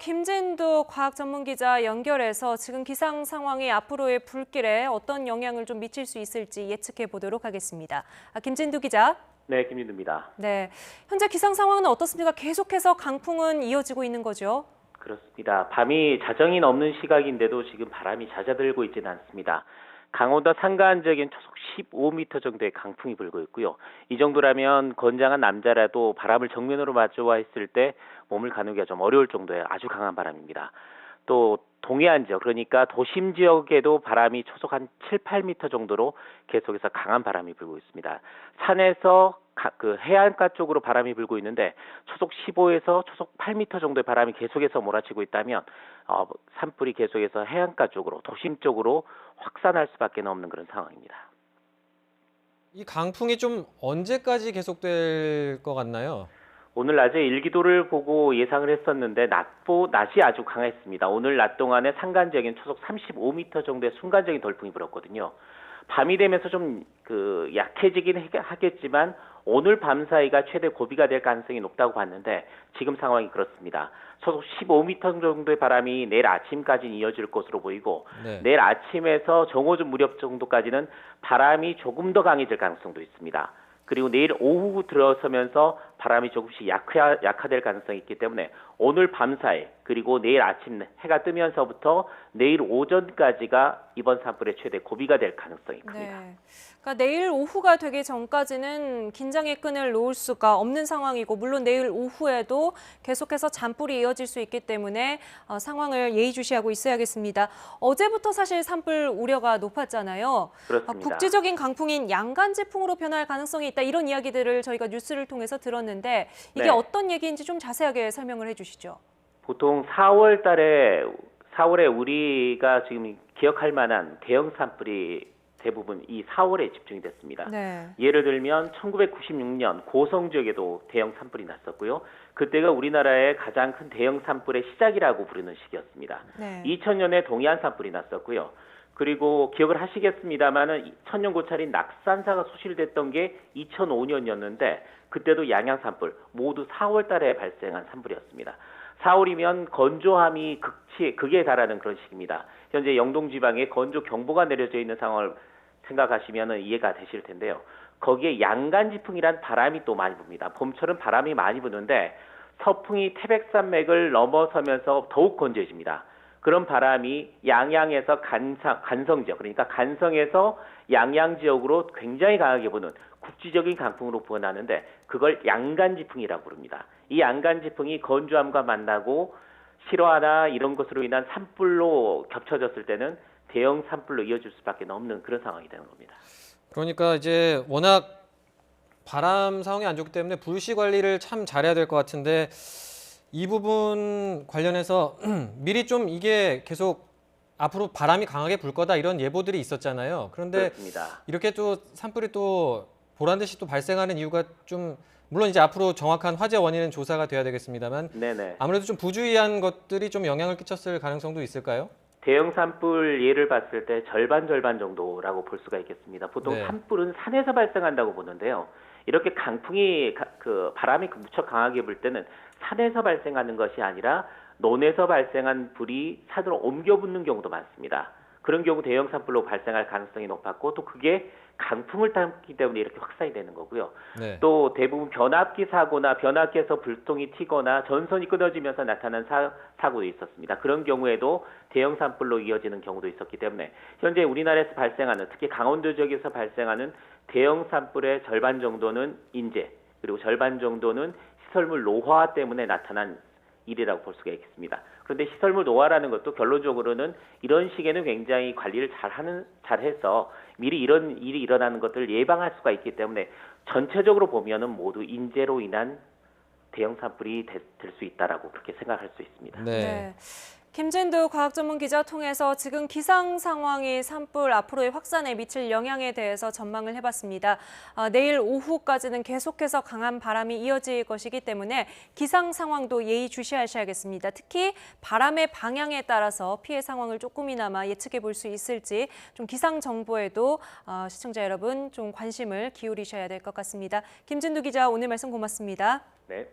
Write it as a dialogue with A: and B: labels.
A: 김진두 과학 전문 기자 연결해서 지금 기상 상황이 앞으로의 불길에 어떤 영향을 좀 미칠 수 있을지 예측해 보도록 하겠습니다. 김진두 기자.
B: 네, 김윤두입니다.
A: 네, 현재 기상 상황은 어떻습니까? 계속해서 강풍은 이어지고 있는 거죠?
B: 그렇습니다. 밤이 자정이 넘는 시각인데도 지금 바람이 잦아들고 있지는 않습니다. 강원도 산간 지역엔 초속 15m 정도의 강풍이 불고 있고요. 이 정도라면 건장한 남자라도 바람을 정면으로 마주와 있을 때 몸을 가누기가 좀 어려울 정도의 아주 강한 바람입니다. 또 동해안 지역, 그러니까 도심 지역에도 바람이 초속 한 7, 8m 정도로 계속해서 강한 바람이 불고 있습니다. 산에서 해안가 쪽으로 바람이 불고 있는데 초속 15에서 초속 8m 정도의 바람이 계속해서 몰아치고 있다면 산불이 계속해서 해안가 쪽으로, 도심 쪽으로 확산할 수밖에 없는 그런 상황입니다.
C: 이 강풍이 좀 언제까지 계속될 것 같나요?
B: 오늘 낮에 일기도를 보고 예상을 했었는데 낮이 아주 강했습니다. 오늘 낮 동안에 산간 지역엔 초속 35m 정도의 순간적인 돌풍이 불었거든요. 밤이 되면서 좀 약해지긴 하겠지만 오늘 밤 사이가 최대 고비가 될 가능성이 높다고 봤는데 지금 상황이 그렇습니다. 초속 15m 정도의 바람이 내일 아침까지는 이어질 것으로 보이고 내일 아침에서 정오전 무렵 정도까지는 바람이 조금 더 강해질 가능성도 있습니다. 그리고 내일 오후 들어서면서 바람이 조금씩 약화될 가능성이 있기 때문에 오늘 밤 사이 그리고 내일 아침 해가 뜨면서부터 내일 오전까지가 이번 산불의 최대 고비가 될 가능성이 큽니다.
A: 네. 그러니까 내일 오후가 되기 전까지는 긴장의 끈을 놓을 수가 없는 상황이고 물론 내일 오후에도 계속해서 잔불이 이어질 수 있기 때문에 상황을 예의주시하고 있어야겠습니다. 어제부터 사실 산불 우려가 높았잖아요.
B: 그렇습니다.
A: 국지적인 강풍인 양간지풍으로 변할 가능성이 있다 이런 이야기들을 저희가 뉴스를 통해서 들었는데 이게 어떤 얘기인지 좀 자세하게 설명을 해주시죠.
B: 보통 4월에 우리가 지금 기억할 만한 대형 산불이 대부분 이 4월에 집중이 됐습니다. 예를 들면 1996년 고성 지역에도 대형 산불이 났었고요. 그때가 우리나라의 가장 큰 대형 산불의 시작이라고 부르는 시기였습니다. 2000년에 동해안 산불이 났었고요. 그리고 기억을 하시겠습니다만은 천년고찰인 낙산사가 소실됐던 게 2005년이었는데 그때도 양양 산불 모두 4월 달에 발생한 산불이었습니다. 4월이면 건조함이 극에 달하는 그런 시기입니다. 현재 영동 지방에 건조 경보가 내려져 있는 상황을 생각하시면 이해가 되실 텐데요. 거기에 양간지풍이란 바람이 또 많이 붑니다. 봄철은 바람이 많이 부는데 서풍이 태백산맥을 넘어서면서 더욱 건조해집니다. 그런 바람이 양양에서 간성 지역, 그러니까 간성에서 양양 지역으로 굉장히 강하게 부는 국지적인 강풍으로 부어나는데 그걸 양간지풍이라고 부릅니다. 이 양간지풍이 건조함과 만나고 실화나 이런 것으로 인한 산불로 겹쳐졌을 때는 대형 산불로 이어질 수밖에 없는 그런 상황이 되는 겁니다.
C: 그러니까 이제 워낙 바람 상황이 안 좋기 때문에 불씨 관리를 참 잘해야 될 것 같은데 이 부분 관련해서 미리 좀 이게 계속 앞으로 바람이 강하게 불 거다 이런 예보들이 있었잖아요. 그런데
B: 그렇습니다.
C: 이렇게 또 산불이 또 보란 듯이 또 발생하는 이유가 좀 물론 이제 앞으로 정확한 화재 원인은 조사가 돼야 되겠습니다만 아무래도 좀 부주의한 것들이 좀 영향을 끼쳤을 가능성도 있을까요? 대형
B: 산불 예를 봤을 때 절반 정도라고 볼 수가 있겠습니다. 보통 산불은 산에서 발생한다고 보는데요. 이렇게 강풍이 바람이 무척 강하게 불 때는 산에서 발생하는 것이 아니라 논에서 발생한 불이 산으로 옮겨 붙는 경우도 많습니다. 그런 경우 대형 산불로 발생할 가능성이 높았고 또 그게 강풍을 타기 때문에 이렇게 확산이 되는 거고요. 또 대부분 변압기 사고나 변압기에서 불똥이 튀거나 전선이 끊어지면서 나타난 사고도 있었습니다. 그런 경우에도 대형 산불로 이어지는 경우도 있었기 때문에 현재 우리나라에서 발생하는 특히 강원도 지역에서 발생하는 대형 산불의 절반 정도는 인재 그리고 절반 정도는 시설물 노화 때문에 나타난 일이라고 볼 수가 있겠습니다. 그런데 시설물 노화라는 것도 결론적으로는 이런 시기에는 굉장히 관리를 잘해서 미리 이런 일이 일어나는 것들을 예방할 수가 있기 때문에 전체적으로 보면은 모두 인재로 인한 대형 산불이 될 수 있다라고 그렇게 생각할 수 있습니다.
A: 김진두 과학 전문 기자 통해서 지금 기상 상황이 산불 앞으로의 확산에 미칠 영향에 대해서 전망을 해봤습니다. 내일 오후까지는 계속해서 강한 바람이 이어질 것이기 때문에 기상 상황도 예의주시하셔야겠습니다. 특히 바람의 방향에 따라서 피해 상황을 조금이나마 예측해 볼 수 있을지 좀 기상 정보에도 시청자 여러분 좀 관심을 기울이셔야 될 것 같습니다. 김진두 기자 오늘 말씀 고맙습니다.
B: 네.